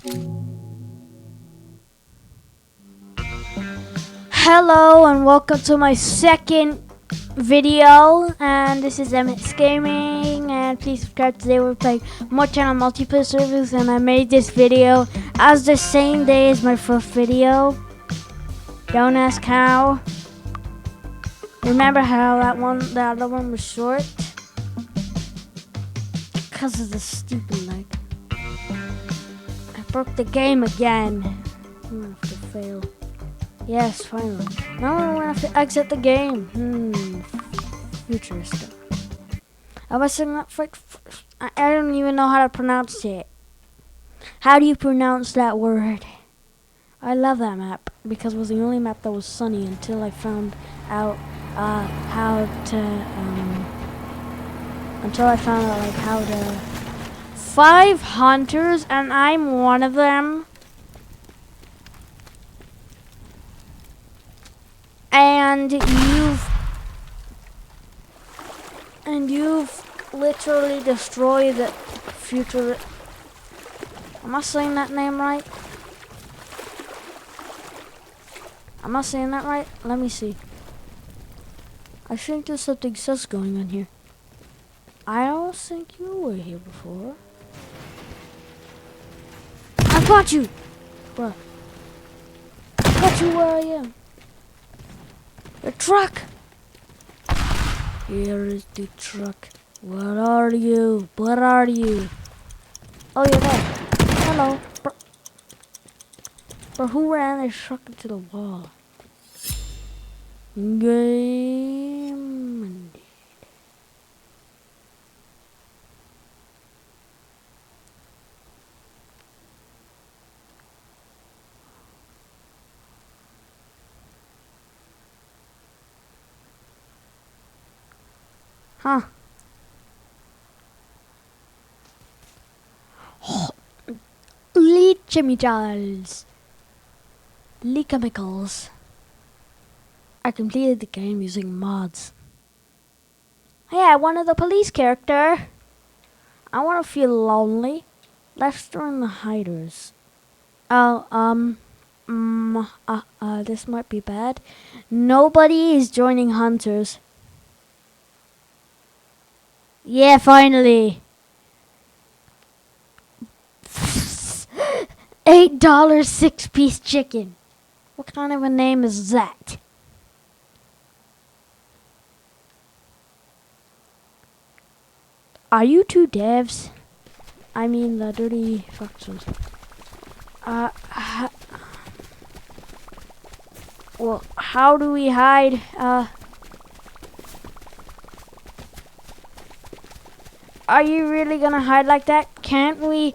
Hello and welcome to my second video, and this is Emmett's Gaming, and please subscribe. Today we're playing more channel multiplayer servers, and I made this video as the same day as my first video. Don't ask how. Remember how the other one was short? Because of the stupid leg. I broke the game again. I'm gonna have to fail. Yes, finally. Now I'm gonna have to exit the game. Futuristic. I was saying that I don't even know how to pronounce it. How do you pronounce that word? I love that map because it was the only map that was sunny until I found out how to how to 5 hunters, and I'm one of them. And you've literally destroyed the future. Am I saying that name right? Am I saying that right? Let me see. I think there's something sus going on here. I don't think you were here before. I got you! Bruh. I got you where I am. The truck! Here is the truck. What are you? What are you? Oh, you're there. Hello. Bro, who ran their truck into the wall? Game indeed. Huh. Lead chemicals. Lead chemicals. I completed the game using mods. Hey, I wanted the police character. I want to feel lonely. Let's join the hiders. Oh, this might be bad. Nobody is joining hunters. Yeah, finally. $8 6-piece chicken. What kind of a name is that? Are you two devs? I mean the dirty fuckers. Well, how do we hide? Are you really gonna hide like that? Can't we?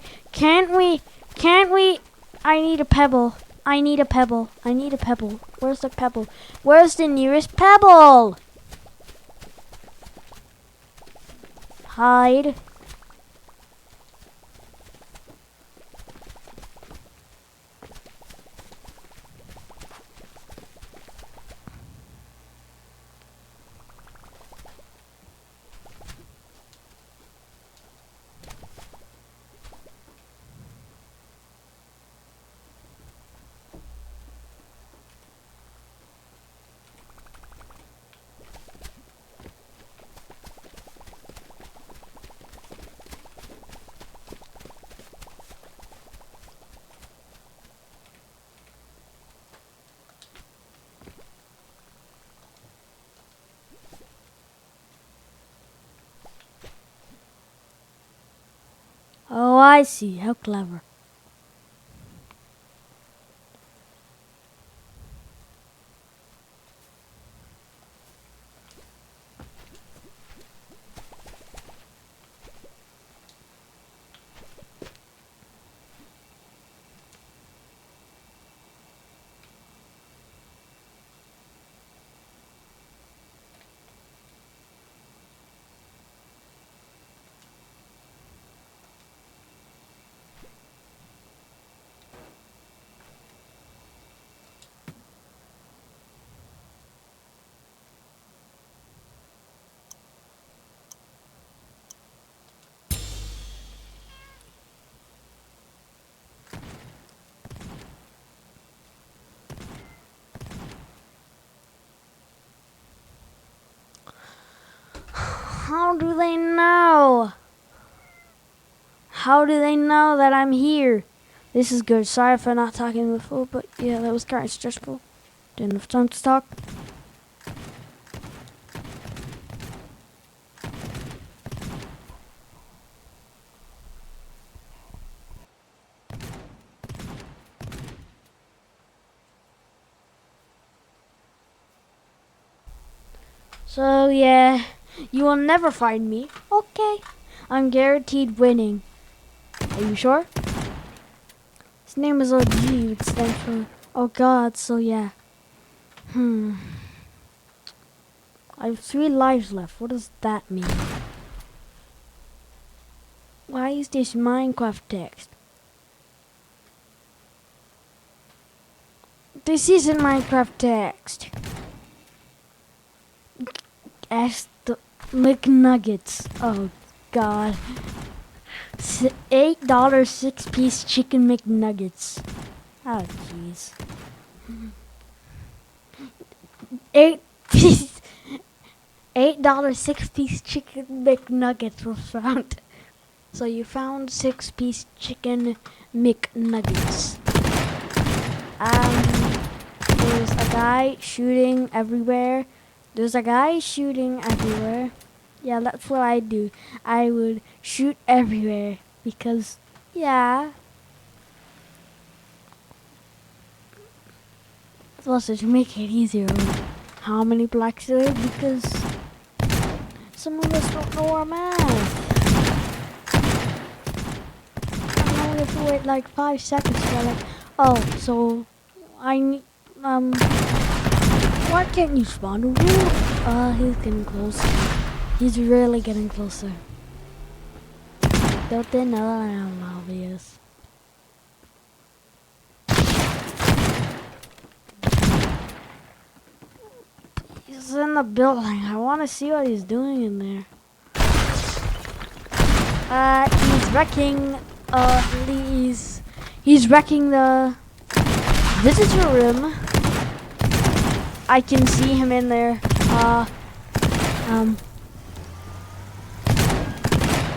I need a pebble. I need a pebble. Where's the pebble? Where's the nearest pebble? Hide. Oh, I see. How clever. How do they know? How do they know that I'm here? This is good. Sorry for not talking before, but yeah, that was kind of stressful. Didn't have time to talk. So yeah, you will never find me. Okay. I'm guaranteed winning. Are you sure? His name is OG, which stands for oh god, so yeah. I have 3 lives left. What does that mean? Why is this Minecraft text? This isn't Minecraft text. Ask the McNuggets. Oh god. $8 6-piece chicken McNuggets. Oh jeez. $8 6-piece chicken McNuggets was found. So you found 6-piece chicken McNuggets. There's a guy shooting everywhere. Yeah, that's what I do. I would shoot everywhere because, yeah. Plus, to make it easier, how many blocks are there? Because some of us don't know our math. I only have to wait like 5 seconds for like, oh, so I need, why can't you spawn a roof? He's getting closer. He's really getting closer. Don't they know that I'm obvious? He's in the building. I want to see what he's doing in there. He's wrecking, he's wrecking the visitor room. I can see him in there.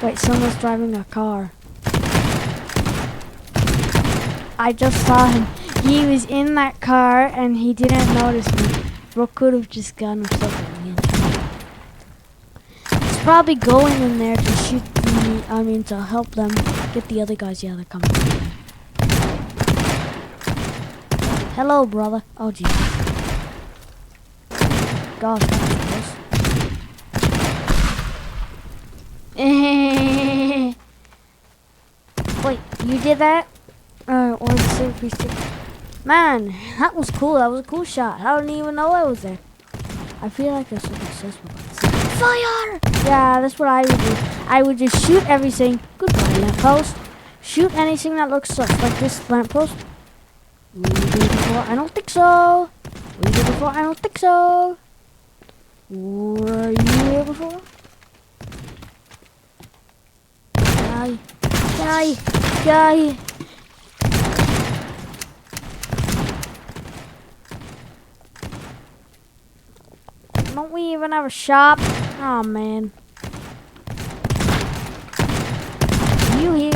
Wait, someone's driving a car. I just saw him. He was in that car and he didn't notice me. Bro could have just gotten himself in. He's probably going in there to shoot to help them get the other guys. Yeah, they're coming. Hello, brother. Oh, Jesus. Gosh, that was close. Wait, you did that? Or the man, that was cool. That was a cool shot. I didn't even know I was there. I feel like there's something successful about this. Fire! Yeah, that's what I would do. I would just shoot everything. Goodbye, lamppost. Shoot anything that looks sus, like this lamppost. Were you here before? I don't think so. Were you here before? I don't think so. Were you here before? Guy. Don't we even have a shop? Oh man. You here.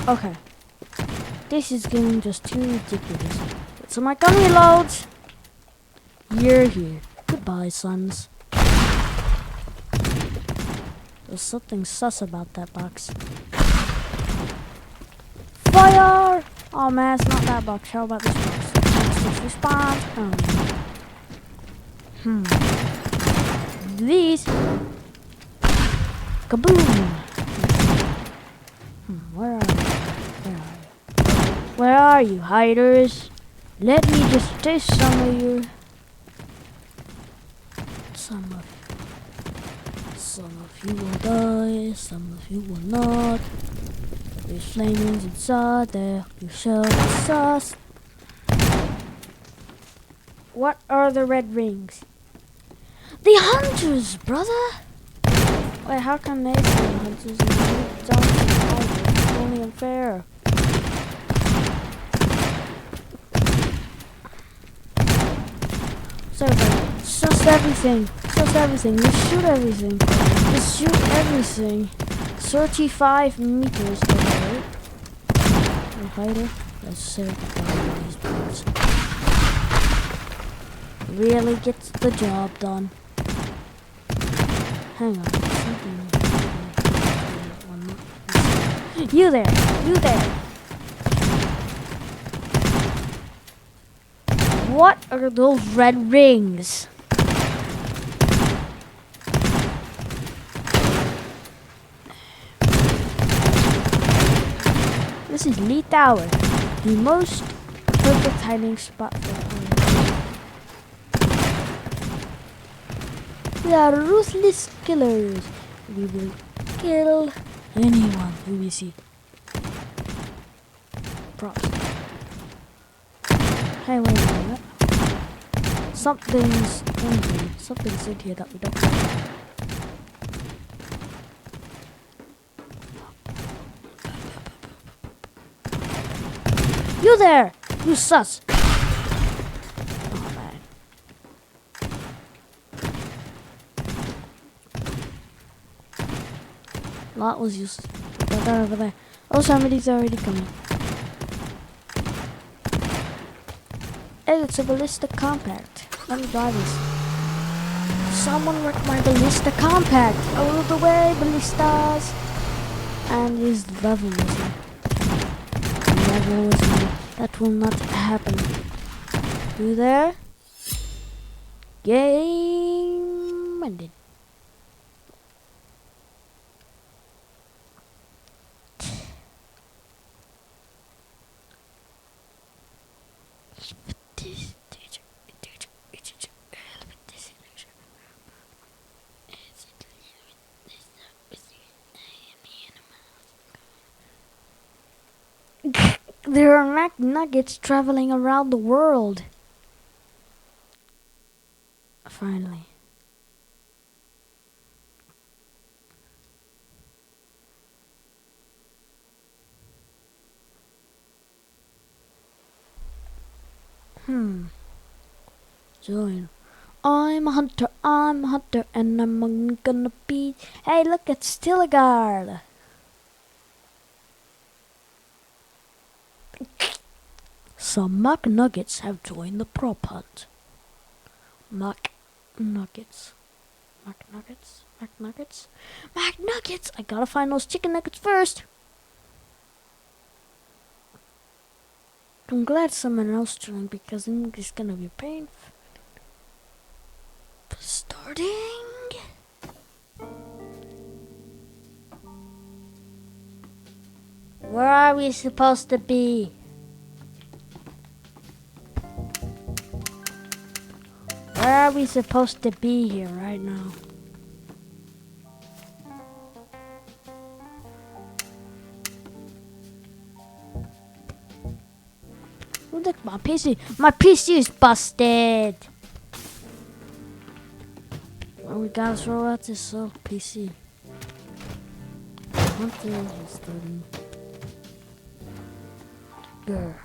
Okay. This is getting just too ridiculous. So my gun reloads. You're here. Goodbye, sons. There's something sus about that box. Fire! Oh man, it's not that box. How about this box? Just respawn. These. Kaboom! Where are you? Where are you, hiders? Let me just taste some of your. Some of you will die, some of you will not. There's flamings inside there, you shall be sus. What are the red rings? The hunters, brother! Wait, how can they be the hunters and we don't know? It's only unfair. So Just everything. Just everything. Just shoot everything. Just shoot everything. 35 meters away. Hider. Let's say these birds. Really gets the job done. Hang on. You there. You there. What are those red rings? This is Lee Tower, the most perfect hiding spot for horror. We are ruthless killers. We will kill anyone who we see. Props. Hey, wait a minute. Something's in here. Something's in here that we don't know. You there! You sus! Oh man. Lot was useless. Over there. Oh, somebody's already coming. Hey, it's a ballistic compact. Let me buy this. Someone wrecked my ballistic compact. Out of the way, ballistas! And his level with me. Level with me. That will not happen. You there? Game ended. There are nuggets traveling around the world. Finally. Join. I'm a hunter, and I'm gonna be... Hey, look, it's Stilligard. Some Mac Nuggets have joined the prop hunt. Mac Nuggets. Mac Nuggets? Mac Nuggets? Mac Nuggets! I gotta find those chicken nuggets first. I'm glad someone else joined because it's gonna be painful. Starting. Where are we supposed to be? Where are we supposed to be here right now? Oh, look, my PC. My PC is busted. Oh, we gotta throw out this PC. Hunter is starting. There.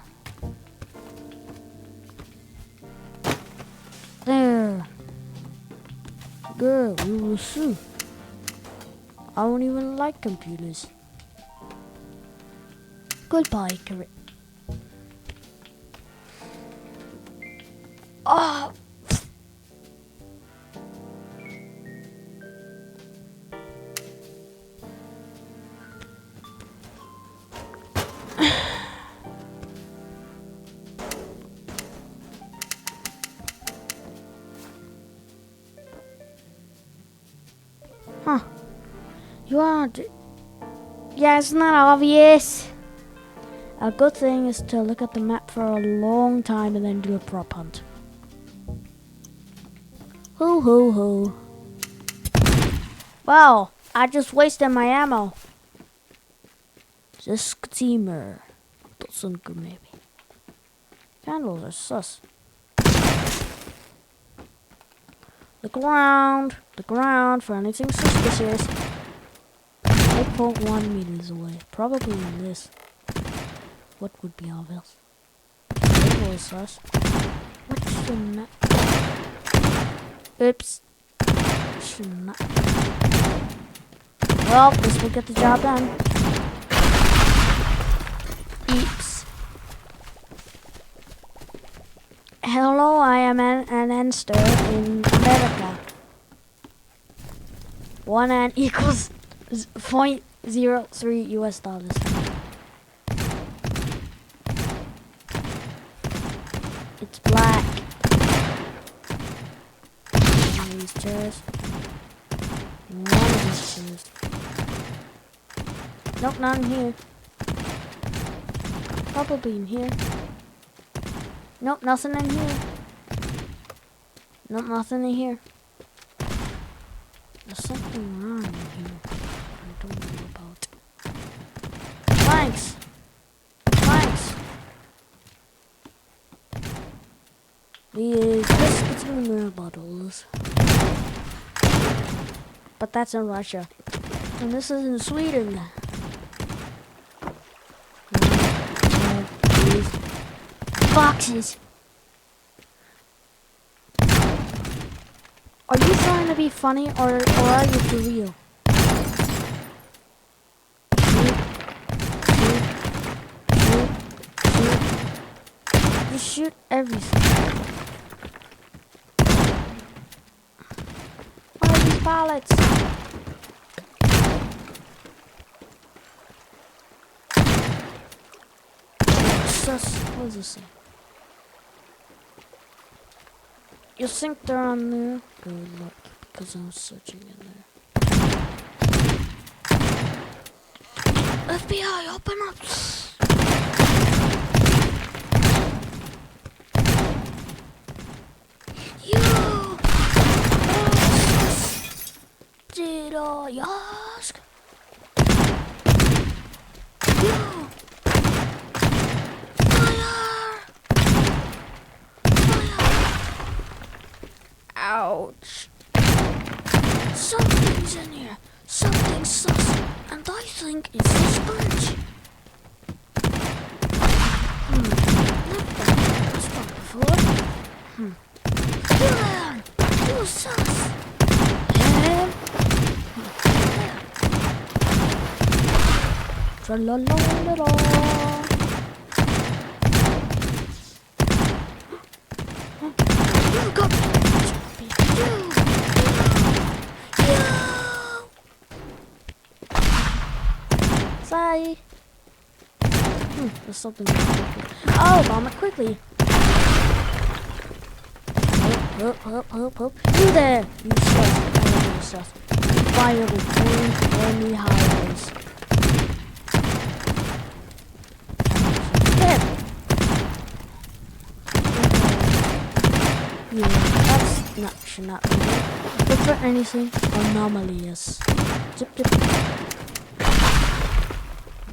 There. Girl, we will see. I don't even like computers. Goodbye, carrot. Oh! Huh. You aren't... Yeah, it's not obvious. A good thing is to look at the map for a long time and then do a prop hunt. Ho ho ho. Wow, I just wasted my ammo. This steamer. Doesn't go maybe. Candles are sus. Look around for anything suspicious. 8.1 meters away. Probably in this. What would be obvious? Sus. What's the map? Oops. Should not. Well, this will get the job done. Oops. Hello, I am an Enster in America. 1 N equals 0.03 US dollars. It's black. One of these chairs. One of these chairs. Nope, not in here. Probably in here. Nope, nothing in here. Nope, nothing in here. There's something wrong in here I don't know about. Thanks! Thanks! These biscuits and milk bottles. But that's in Russia. And this is in Sweden. These boxes. Are you trying to be funny or are you for real? Shoot. You shoot everything. What are these pallets? What does this say? You think they're on there? Good luck, because I'm searching in there. FBI, open up! You! Did I ask? You! Ouch. Something's in here. Something's sus. And I think it's a sponge. That's not before. You there. You sus. Tra-la-la-la-la. You got me. Sorry. There's something. Oh, bomb it quickly. Up. You there. You sus. Fire with any highways. Yeah, that's not, should not be there. Look for anything anomalous. Zip.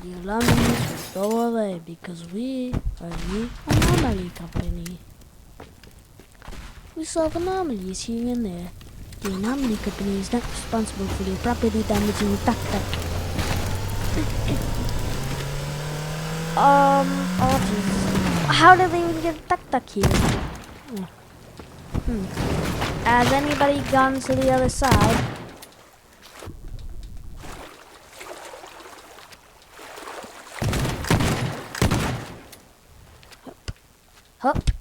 The anomalies will go away because we are the anomaly company. We solve anomalies here and there. The anomaly company is not responsible for the property damaging tactic. Oh Jesus. How did they even get tactic here? Has anybody gone to the other side? Hup.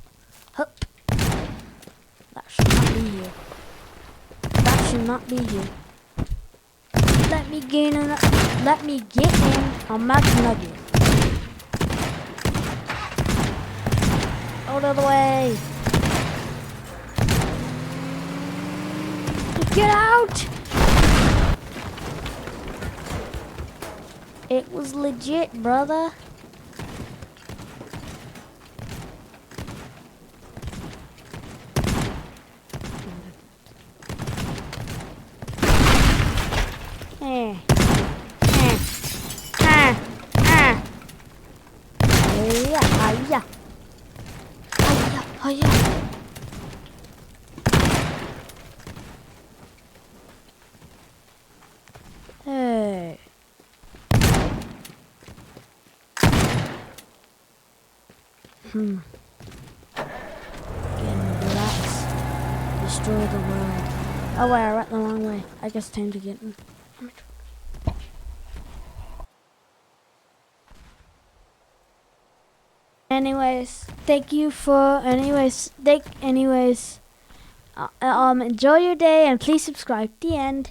That should not be here. That should not be here. Let me get in. Let me get in on Mac Nugget. Out of the way. Get out! It was legit, brother. Hey. Again, relax. This destroy the world. Oh wait, I went the wrong way. I guess time to get in. Anyways, thank you for enjoy your day and please subscribe. The end.